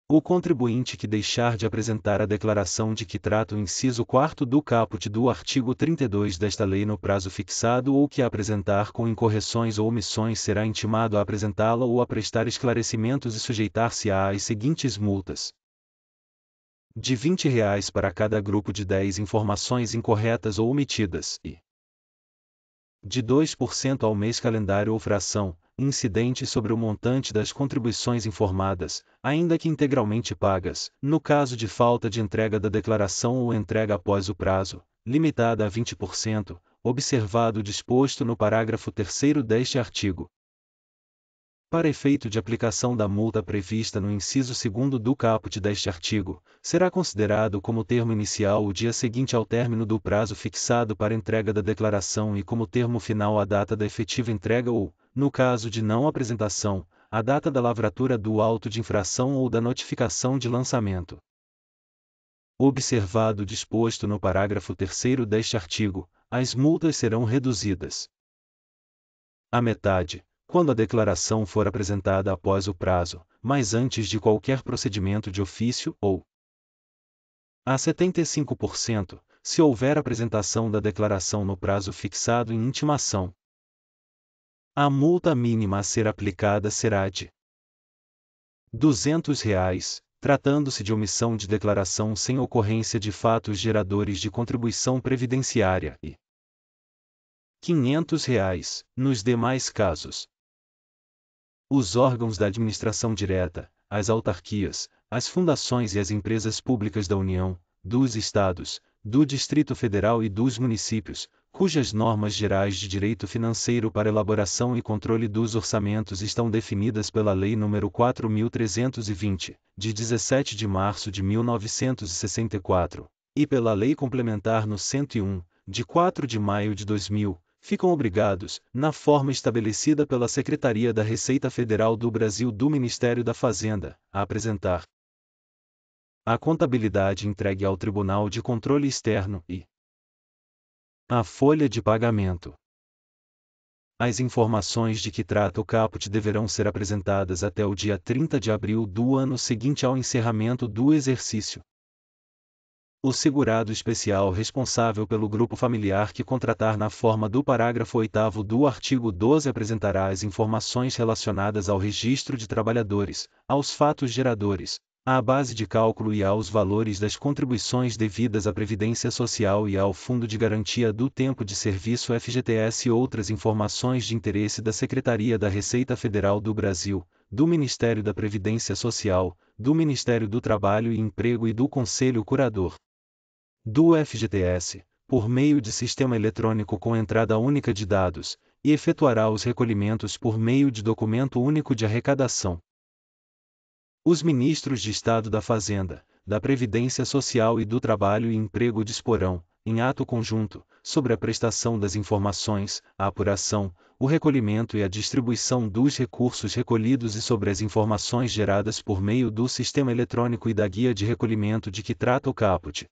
O contribuinte que deixar de apresentar a declaração de que trata o inciso 4º do caput do artigo 32 desta lei no prazo fixado ou que a apresentar com incorreções ou omissões será intimado a apresentá-la ou a prestar esclarecimentos e sujeitar-se-á às seguintes multas: de R$ 20 para cada grupo de 10 informações incorretas ou omitidas e de 2% ao mês calendário ou fração, incidente sobre o montante das contribuições informadas, ainda que integralmente pagas, no caso de falta de entrega da declaração ou entrega após o prazo, limitada a 20%, observado o disposto no parágrafo 3º deste artigo. Para efeito de aplicação da multa prevista no inciso 2º do caput deste artigo, será considerado como termo inicial o dia seguinte ao término do prazo fixado para entrega da declaração e como termo final a data da efetiva entrega ou, no caso de não apresentação, a data da lavratura do auto de infração ou da notificação de lançamento. Observado o disposto no parágrafo 3º deste artigo, as multas serão reduzidas à metade, quando a declaração for apresentada após o prazo, mas antes de qualquer procedimento de ofício, ou a 75%, se houver apresentação da declaração no prazo fixado em intimação. A multa mínima a ser aplicada será de R$ 200, tratando-se de omissão de declaração sem ocorrência de fatos geradores de contribuição previdenciária, e R$ 500, nos demais casos. Os órgãos da administração direta, as autarquias, as fundações e as empresas públicas da União, dos Estados, do Distrito Federal e dos municípios, cujas normas gerais de direito financeiro para elaboração e controle dos orçamentos estão definidas pela Lei nº 4.320, de 17 de março de 1964, e pela Lei Complementar no 101, de 4 de maio de 2000, ficam obrigados, na forma estabelecida pela Secretaria da Receita Federal do Brasil do Ministério da Fazenda, a apresentar a contabilidade entregue ao Tribunal de Controle Externo e a folha de pagamento. As informações de que trata o caput deverão ser apresentadas até o dia 30 de abril do ano seguinte ao encerramento do exercício. O segurado especial responsável pelo grupo familiar que contratar na forma do parágrafo 8º do artigo 12 apresentará as informações relacionadas ao registro de trabalhadores, aos fatos geradores, à base de cálculo e aos valores das contribuições devidas à Previdência Social e ao Fundo de Garantia do Tempo de Serviço FGTS e outras informações de interesse da Secretaria da Receita Federal do Brasil, do Ministério da Previdência Social, do Ministério do Trabalho e Emprego e do Conselho Curador do FGTS, por meio de sistema eletrônico com entrada única de dados, e efetuará os recolhimentos por meio de documento único de arrecadação. Os ministros de Estado da Fazenda, da Previdência Social e do Trabalho e Emprego disporão, em ato conjunto, sobre a prestação das informações, a apuração, o recolhimento e a distribuição dos recursos recolhidos e sobre as informações geradas por meio do sistema eletrônico e da guia de recolhimento de que trata o caput.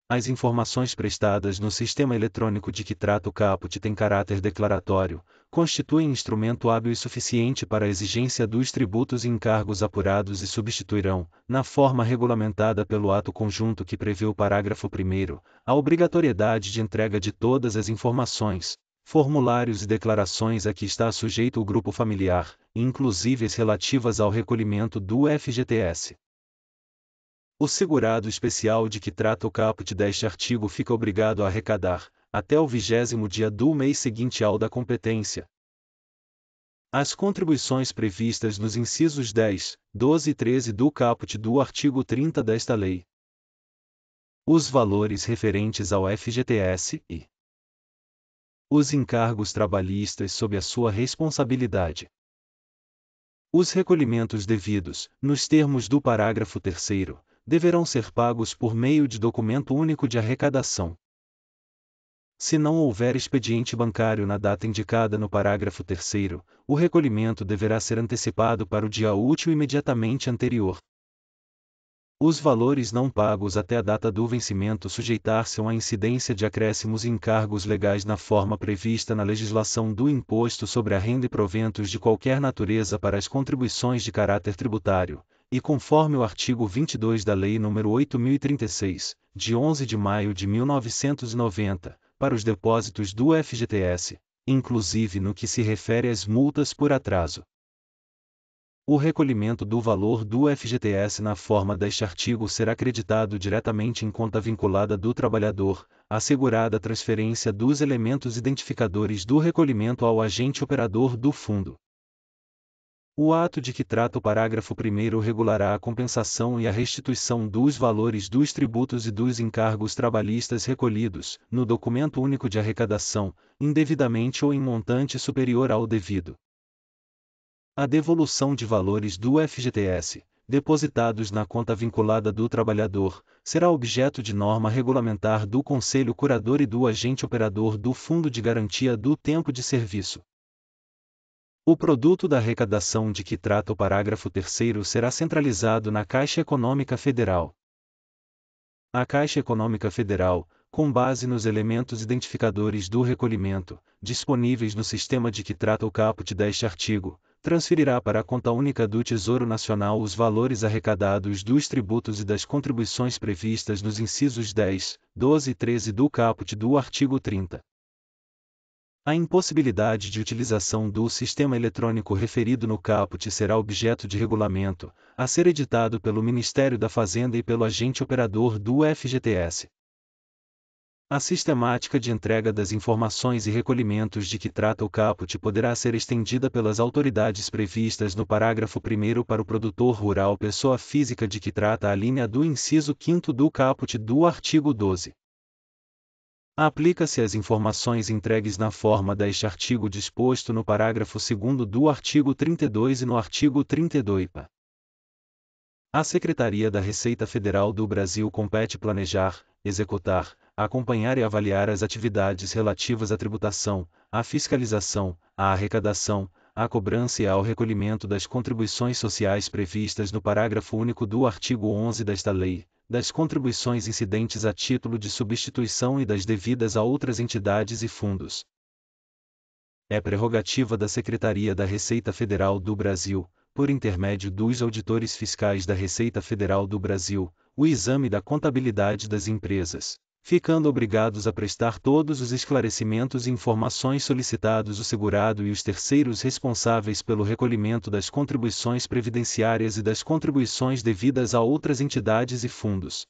As informações prestadas no sistema eletrônico de que trata o caput têm caráter declaratório, constituem instrumento hábil e suficiente para a exigência dos tributos e encargos apurados e substituirão, na forma regulamentada pelo ato conjunto que prevê o parágrafo 1º, a obrigatoriedade de entrega de todas as informações, formulários e declarações a que está sujeito o grupo familiar, inclusive as relativas ao recolhimento do FGTS. O segurado especial de que trata o caput deste artigo fica obrigado a arrecadar, até o 20º dia do mês seguinte ao da competência, as contribuições previstas nos incisos 10, 12 e 13 do caput do artigo 30 desta lei. Os valores referentes ao FGTS e os encargos trabalhistas sob a sua responsabilidade. Os recolhimentos devidos, nos termos do parágrafo 3º, deverão ser pagos por meio de documento único de arrecadação. Se não houver expediente bancário na data indicada no parágrafo 3º, o recolhimento deverá ser antecipado para o dia útil imediatamente anterior. Os valores não pagos até a data do vencimento sujeitar-se-ão à incidência de acréscimos e encargos legais na forma prevista na legislação do Imposto sobre a Renda e proventos de qualquer natureza para as contribuições de caráter tributário, e conforme o artigo 22 da Lei nº 8.036, de 11 de maio de 1990, para os depósitos do FGTS, inclusive no que se refere às multas por atraso. O recolhimento do valor do FGTS na forma deste artigo será creditado diretamente em conta vinculada do trabalhador, assegurada a transferência dos elementos identificadores do recolhimento ao agente operador do fundo. O ato de que trata o parágrafo 1º regulará a compensação e a restituição dos valores dos tributos e dos encargos trabalhistas recolhidos, no documento único de arrecadação, indevidamente ou em montante superior ao devido. A devolução de valores do FGTS, depositados na conta vinculada do trabalhador, será objeto de norma regulamentar do Conselho Curador e do agente operador do Fundo de Garantia do Tempo de Serviço. O produto da arrecadação de que trata o parágrafo 3º será centralizado na Caixa Econômica Federal. A Caixa Econômica Federal, com base nos elementos identificadores do recolhimento, disponíveis no sistema de que trata o caput deste artigo, transferirá para a conta única do Tesouro Nacional os valores arrecadados dos tributos e das contribuições previstas nos incisos 10, 12 e 13 do caput do artigo 30. A impossibilidade de utilização do sistema eletrônico referido no caput será objeto de regulamento, a ser editado pelo Ministério da Fazenda e pelo agente operador do FGTS. A sistemática de entrega das informações e recolhimentos de que trata o caput poderá ser estendida pelas autoridades previstas no parágrafo 1º para o produtor rural pessoa física de que trata a linha do inciso 5º do caput do artigo 12. Aplica-se às informações entregues na forma deste artigo disposto no parágrafo 2º do artigo 32 e no artigo 32-A. A Secretaria da Receita Federal do Brasil compete planejar, executar, acompanhar e avaliar as atividades relativas à tributação, à fiscalização, à arrecadação, à cobrança e ao recolhimento das contribuições sociais previstas no parágrafo único do artigo 11 desta lei, das contribuições incidentes a título de substituição e das devidas a outras entidades e fundos. É prerrogativa da Secretaria da Receita Federal do Brasil, por intermédio dos auditores fiscais da Receita Federal do Brasil, o exame da contabilidade das empresas, ficando obrigados a prestar todos os esclarecimentos e informações solicitados o segurado e os terceiros responsáveis pelo recolhimento das contribuições previdenciárias e das contribuições devidas a outras entidades e fundos.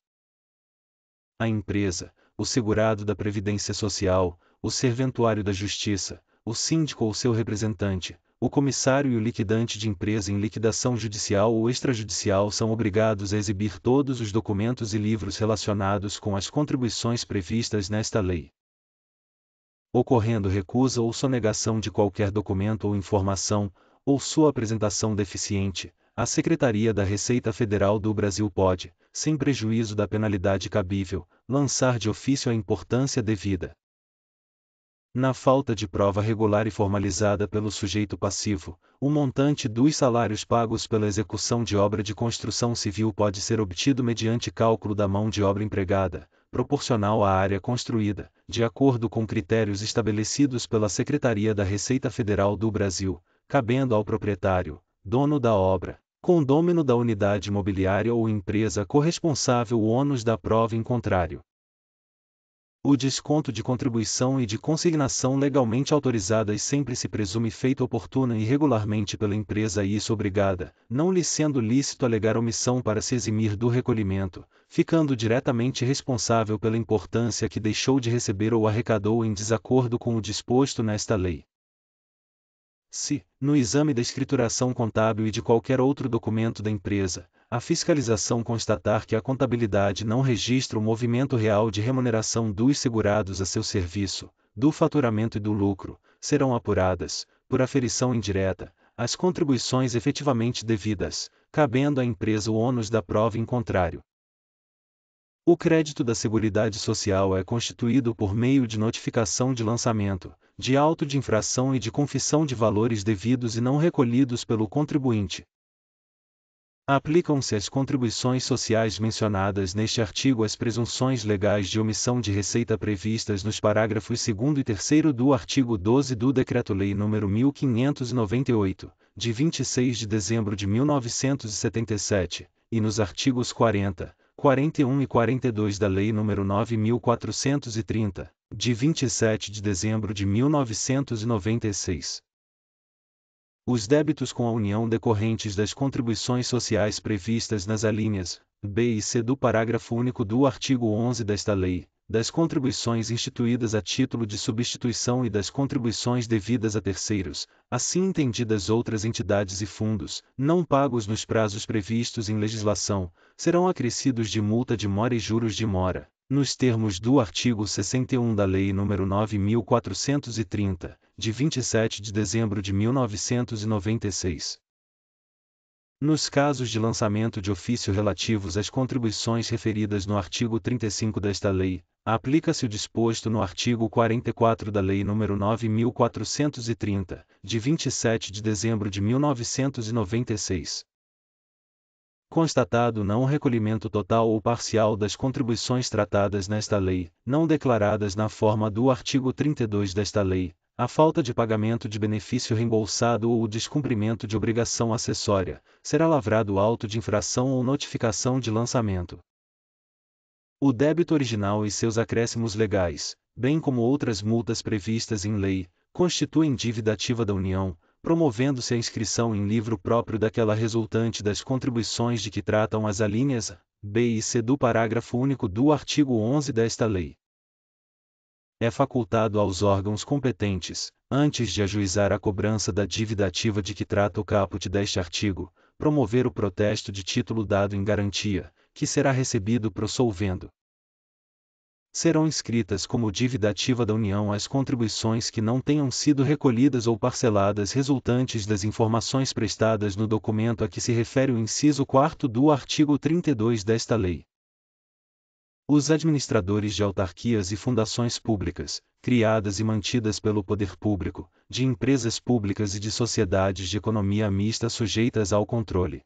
A empresa, o segurado da Previdência Social, o serventuário da Justiça, o síndico ou seu representante, o comissário e o liquidante de empresa em liquidação judicial ou extrajudicial são obrigados a exibir todos os documentos e livros relacionados com as contribuições previstas nesta lei. Ocorrendo recusa ou sonegação de qualquer documento ou informação, ou sua apresentação deficiente, a Secretaria da Receita Federal do Brasil pode, sem prejuízo da penalidade cabível, lançar de ofício a importância devida. Na falta de prova regular e formalizada pelo sujeito passivo, o montante dos salários pagos pela execução de obra de construção civil pode ser obtido mediante cálculo da mão de obra empregada, proporcional à área construída, de acordo com critérios estabelecidos pela Secretaria da Receita Federal do Brasil, cabendo ao proprietário, dono da obra, condômino da unidade imobiliária ou empresa corresponsável o ônus da prova em contrário. O desconto de contribuição e de consignação legalmente autorizadas sempre se presume feito oportuna e regularmente pela empresa a isso obrigada, não lhe sendo lícito alegar omissão para se eximir do recolhimento, ficando diretamente responsável pela importância que deixou de receber ou arrecadou em desacordo com o disposto nesta lei. Se, no exame da escrituração contábil e de qualquer outro documento da empresa, a fiscalização constatar que a contabilidade não registra o movimento real de remuneração dos segurados a seu serviço, do faturamento e do lucro, serão apuradas, por aferição indireta, as contribuições efetivamente devidas, cabendo à empresa o ônus da prova em contrário. O crédito da Seguridade Social é constituído por meio de notificação de lançamento, de auto de infração e de confissão de valores devidos e não recolhidos pelo contribuinte. Aplicam-se às contribuições sociais mencionadas neste artigo as presunções legais de omissão de receita previstas nos parágrafos 2º e 3º do artigo 12 do Decreto-Lei nº 1598, de 26 de dezembro de 1977, e nos artigos 40, 41 e 42 da Lei nº 9.430, de 27 de dezembro de 1996. Os débitos com a União decorrentes das contribuições sociais previstas nas alíneas B e C do parágrafo único do artigo 11 desta Lei, das contribuições instituídas a título de substituição e das contribuições devidas a terceiros, assim entendidas outras entidades e fundos, não pagos nos prazos previstos em legislação, serão acrescidos de multa de mora e juros de mora, nos termos do artigo 61 da Lei nº 9.430, de 27 de dezembro de 1996. Nos casos de lançamento de ofício relativos às contribuições referidas no artigo 35 desta Lei, aplica-se o disposto no artigo 44 da Lei nº 9.430, de 27 de dezembro de 1996. Constatado não o recolhimento total ou parcial das contribuições tratadas nesta Lei, não declaradas na forma do artigo 32 desta Lei, a falta de pagamento de benefício reembolsado ou o descumprimento de obrigação acessória, será lavrado auto de infração ou notificação de lançamento. O débito original e seus acréscimos legais, bem como outras multas previstas em lei, constituem dívida ativa da União, promovendo-se a inscrição em livro próprio daquela resultante das contribuições de que tratam as alíneas B e C do parágrafo único do artigo 11 desta Lei. É facultado aos órgãos competentes, antes de ajuizar a cobrança da dívida ativa de que trata o caput deste artigo, promover o protesto de título dado em garantia, que será recebido pro solvendo. Serão inscritas como dívida ativa da União as contribuições que não tenham sido recolhidas ou parceladas resultantes das informações prestadas no documento a que se refere o inciso 4º do artigo 32 desta Lei. Os administradores de autarquias e fundações públicas, criadas e mantidas pelo poder público, de empresas públicas e de sociedades de economia mista sujeitas ao controle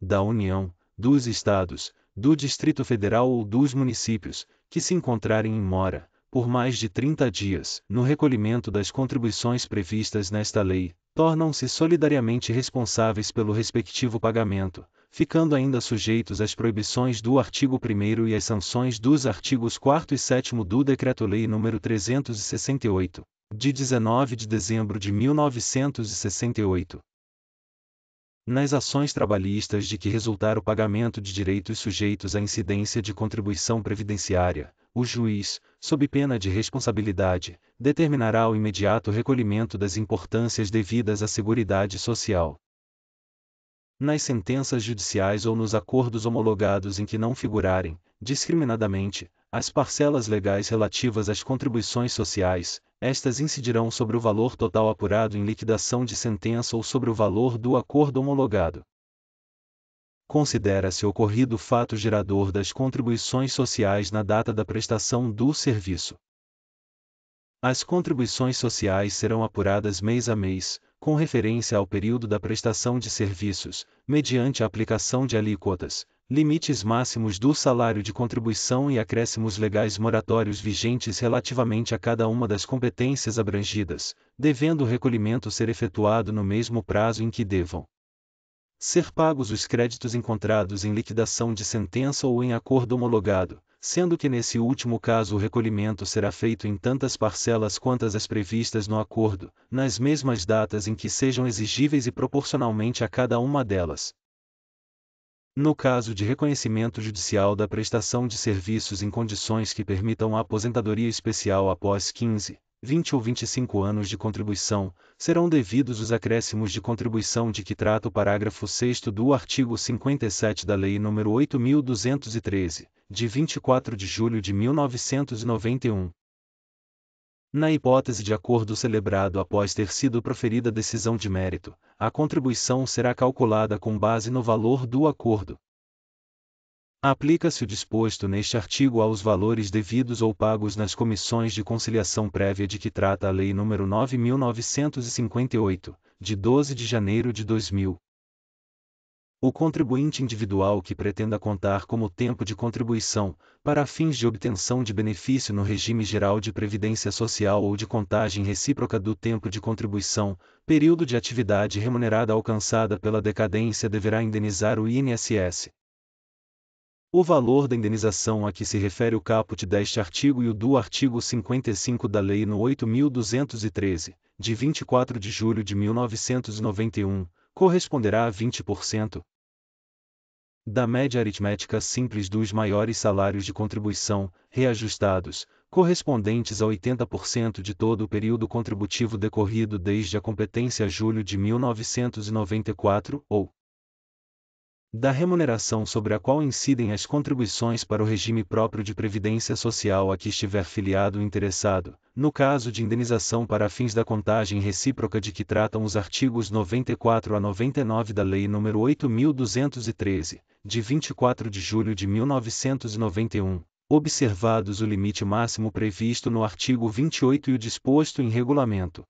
da União, dos Estados, do Distrito Federal ou dos municípios, que se encontrarem em mora, por mais de 30 dias, no recolhimento das contribuições previstas nesta lei, tornam-se solidariamente responsáveis pelo respectivo pagamento, ficando ainda sujeitos às proibições do artigo 1º e às sanções dos artigos 4º e 7º do Decreto-Lei nº 368, de 19 de dezembro de 1968. Nas ações trabalhistas de que resultar o pagamento de direitos sujeitos à incidência de contribuição previdenciária, o juiz, sob pena de responsabilidade, determinará o imediato recolhimento das importâncias devidas à Seguridade Social. Nas sentenças judiciais ou nos acordos homologados em que não figurarem, discriminadamente, as parcelas legais relativas às contribuições sociais, estas incidirão sobre o valor total apurado em liquidação de sentença ou sobre o valor do acordo homologado. Considera-se ocorrido o fato gerador das contribuições sociais na data da prestação do serviço. As contribuições sociais serão apuradas mês a mês, com referência ao período da prestação de serviços, mediante a aplicação de alíquotas, limites máximos do salário de contribuição e acréscimos legais moratórios vigentes relativamente a cada uma das competências abrangidas, devendo o recolhimento ser efetuado no mesmo prazo em que devam ser pagos os créditos encontrados em liquidação de sentença ou em acordo homologado, sendo que nesse último caso o recolhimento será feito em tantas parcelas quantas as previstas no acordo, nas mesmas datas em que sejam exigíveis e proporcionalmente a cada uma delas. No caso de reconhecimento judicial da prestação de serviços em condições que permitam a aposentadoria especial após 15, 20 ou 25 anos de contribuição, serão devidos os acréscimos de contribuição de que trata o parágrafo 6º do artigo 57 da Lei nº 8.213, de 24 de julho de 1991. Na hipótese de acordo celebrado após ter sido proferida decisão de mérito, a contribuição será calculada com base no valor do acordo. Aplica-se o disposto neste artigo aos valores devidos ou pagos nas comissões de conciliação prévia de que trata a Lei nº 9.958, de 12 de janeiro de 2000. O contribuinte individual que pretenda contar como tempo de contribuição, para fins de obtenção de benefício no regime geral de previdência social ou de contagem recíproca do tempo de contribuição, período de atividade remunerada alcançada pela decadência deverá indenizar o INSS. O valor da indenização a que se refere o caput deste artigo e o do artigo 55 da Lei nº 8.213, de 24 de julho de 1991, corresponderá a 20% da média aritmética simples dos maiores salários de contribuição, reajustados, correspondentes a 80% de todo o período contributivo decorrido desde a competência a julho de 1994, ou da remuneração sobre a qual incidem as contribuições para o regime próprio de previdência social a que estiver filiado o interessado, no caso de indenização para fins da contagem recíproca de que tratam os artigos 94 a 99 da Lei nº 8.213, de 24 de julho de 1991, observados o limite máximo previsto no artigo 28 e o disposto em regulamento.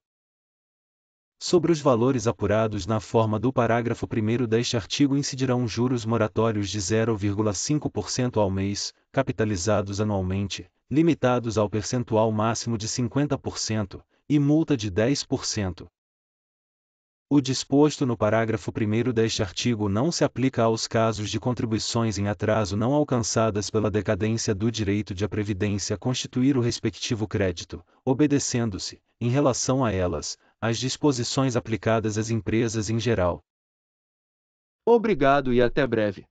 Sobre os valores apurados na forma do parágrafo 1º deste artigo incidirão juros moratórios de 0,5% ao mês, capitalizados anualmente, limitados ao percentual máximo de 50%, e multa de 10%. O disposto no parágrafo 1º deste artigo não se aplica aos casos de contribuições em atraso não alcançadas pela decadência do direito de a previdência constituir o respectivo crédito, obedecendo-se, em relação a elas, às disposições aplicadas às empresas em geral. Obrigado e até breve.